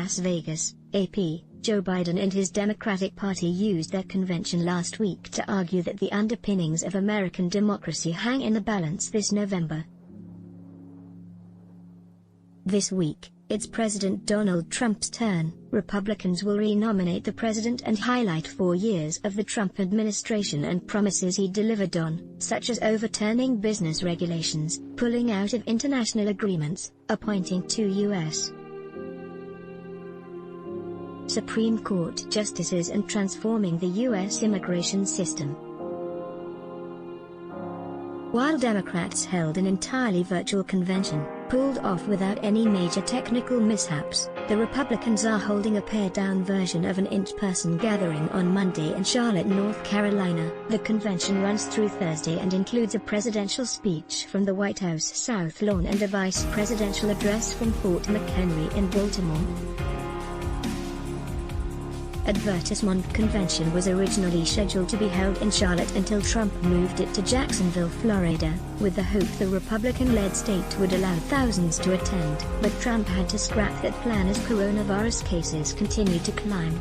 Las Vegas, AP. Joe Biden and his Democratic Party used their convention last week to argue that the underpinnings of American democracy hang in the balance this November. This week, it's President Donald Trump's turn. Republicans will re-nominate the president and highlight 4 years of the Trump administration and promises he delivered on, such as overturning business regulations, pulling out of international agreements, appointing 2 U.S. Supreme Court justices and transforming the U.S. immigration system. While Democrats held an entirely virtual convention, pulled off without any major technical mishaps, the Republicans are holding a pared-down version of an in-person gathering on Monday in Charlotte, North Carolina. The convention runs through Thursday and includes a presidential speech from the White House South Lawn and a vice presidential address from Fort McHenry in Baltimore. Advertisement convention was originally scheduled to be held in Charlotte until Trump moved it to Jacksonville, Florida, with the hope the Republican-led state would allow thousands to attend, but Trump had to scrap that plan as coronavirus cases continued to climb.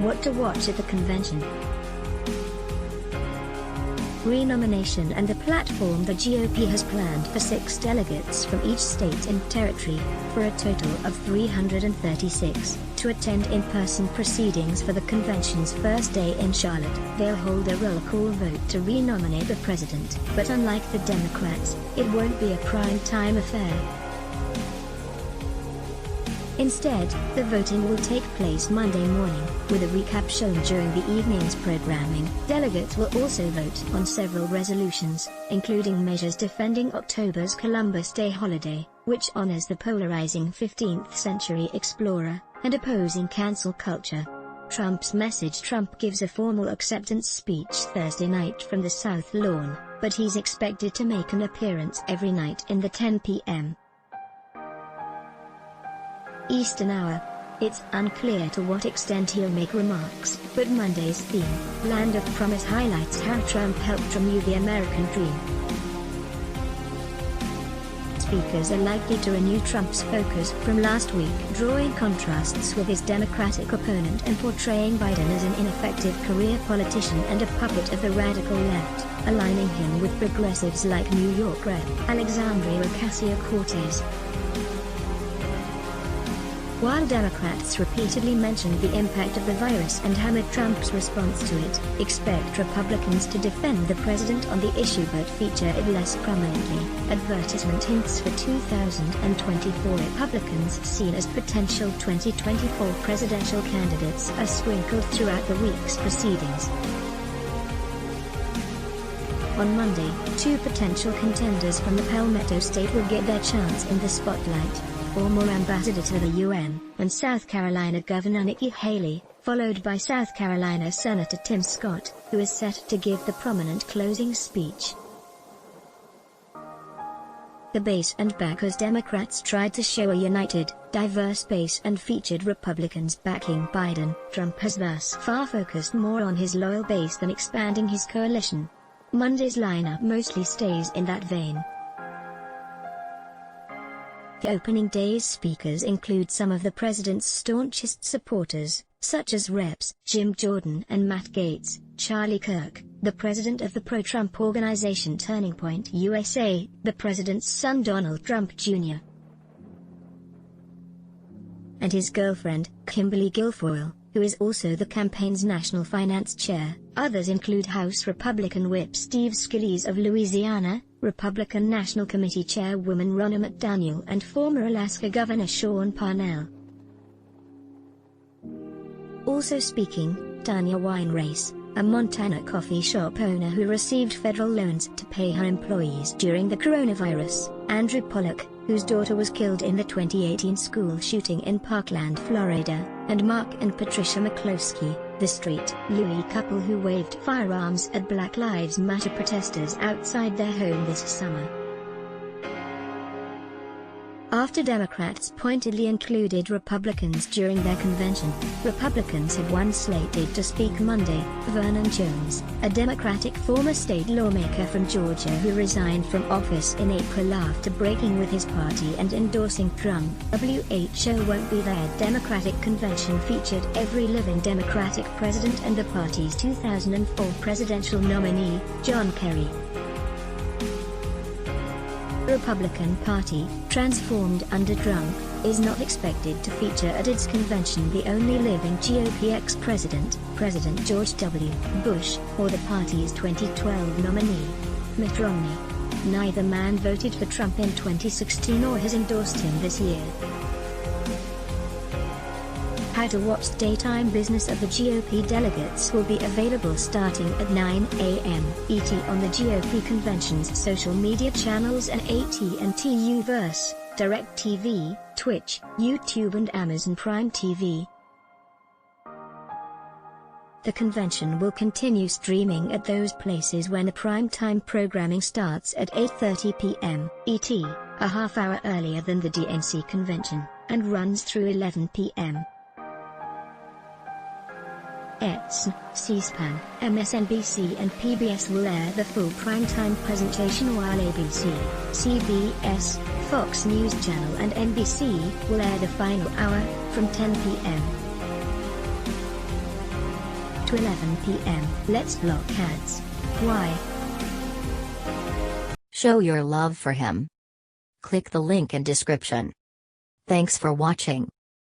What to watch at the convention? Renomination and the platform. The GOP has planned for 6 delegates from each state and territory, for a total of 336, to attend in-person proceedings for the convention's first day in Charlotte. They'll hold a roll call vote to renominate the president, but unlike the Democrats, it won't be a prime-time affair. Instead, the voting will take place Monday morning, with a recap shown during the evening's programming. Delegates will also vote on several resolutions, including measures defending October's Columbus Day holiday, which honors the polarizing 15th-century explorer, and opposing cancel culture. Trump's message. Trump gives a formal acceptance speech Thursday night from the South Lawn, but he's expected to make an appearance every night in the 10 p.m. Eastern Hour. It's unclear to what extent he'll make remarks, but Monday's theme, Land of Promise, highlights how Trump helped renew the American dream. Speakers are likely to renew Trump's focus from last week, drawing contrasts with his Democratic opponent and portraying Biden as an ineffective career politician and a puppet of the radical left, aligning him with progressives like New York Rep. Alexandria Ocasio-Cortez. While Democrats repeatedly mentioned the impact of the virus and hammered Trump's response to it, expect Republicans to defend the president on the issue but feature it less prominently. Advertisement hints for 2024 Republicans seen as potential 2024 presidential candidates are sprinkled throughout the week's proceedings. On Monday, 2 potential contenders from the Palmetto State will get their chance in the spotlight. Former ambassador to the UN, and South Carolina Governor Nikki Haley, followed by South Carolina Senator Tim Scott, who is set to give the prominent closing speech. The base and backers. Democrats tried to show a united, diverse base and featured Republicans backing Biden. Trump has thus far focused more on his loyal base than expanding his coalition. Monday's lineup mostly stays in that vein. The opening day's speakers include some of the president's staunchest supporters, such as Reps. Jim Jordan and Matt Gaetz, Charlie Kirk, the president of the pro-Trump organization Turning Point USA, the president's son Donald Trump Jr., and his girlfriend, Kimberly Guilfoyle, who is also the campaign's national finance chair. Others include House Republican Whip Steve Scalise of Louisiana, Republican National Committee Chairwoman Ronna McDaniel and former Alaska Governor Sean Parnell. Also speaking, Tanya Weinreis, a Montana coffee shop owner who received federal loans to pay her employees during the coronavirus, Andrew Pollock, whose daughter was killed in the 2018 school shooting in Parkland, Florida, and Mark and Patricia McCloskey, the Street Louis couple who waved firearms at Black Lives Matter protesters outside their home this summer. After Democrats pointedly included Republicans during their convention, Republicans had one slated to speak Monday. Vernon Jones, a Democratic former state lawmaker from Georgia who resigned from office in April after breaking with his party and endorsing Trump. WHO won't be there. Democratic convention featured every living Democratic president and the party's 2004 presidential nominee, John Kerry. Republican Party, transformed under Trump, is not expected to feature at its convention the only living GOP ex-president, President George W. Bush, or the party's 2012 nominee, Mitt Romney. Neither man voted for Trump in 2016 or has endorsed him this year. How to watch daytime business of the GOP delegates will be available starting at 9 a.m. ET on the GOP convention's social media channels and AT&T U-verse, DirecTV, Twitch, YouTube and Amazon Prime TV. The convention will continue streaming at those places when the primetime programming starts at 8:30 p.m. ET, a half hour earlier than the DNC convention, and runs through 11 p.m. C-SPAN, MSNBC and PBS will air the full primetime presentation while ABC, CBS, Fox News Channel and NBC will air the final hour, from 10 p.m. to 11 p.m. Let's block ads. Why? Show your love for him. Click the link in description. Thanks for watching.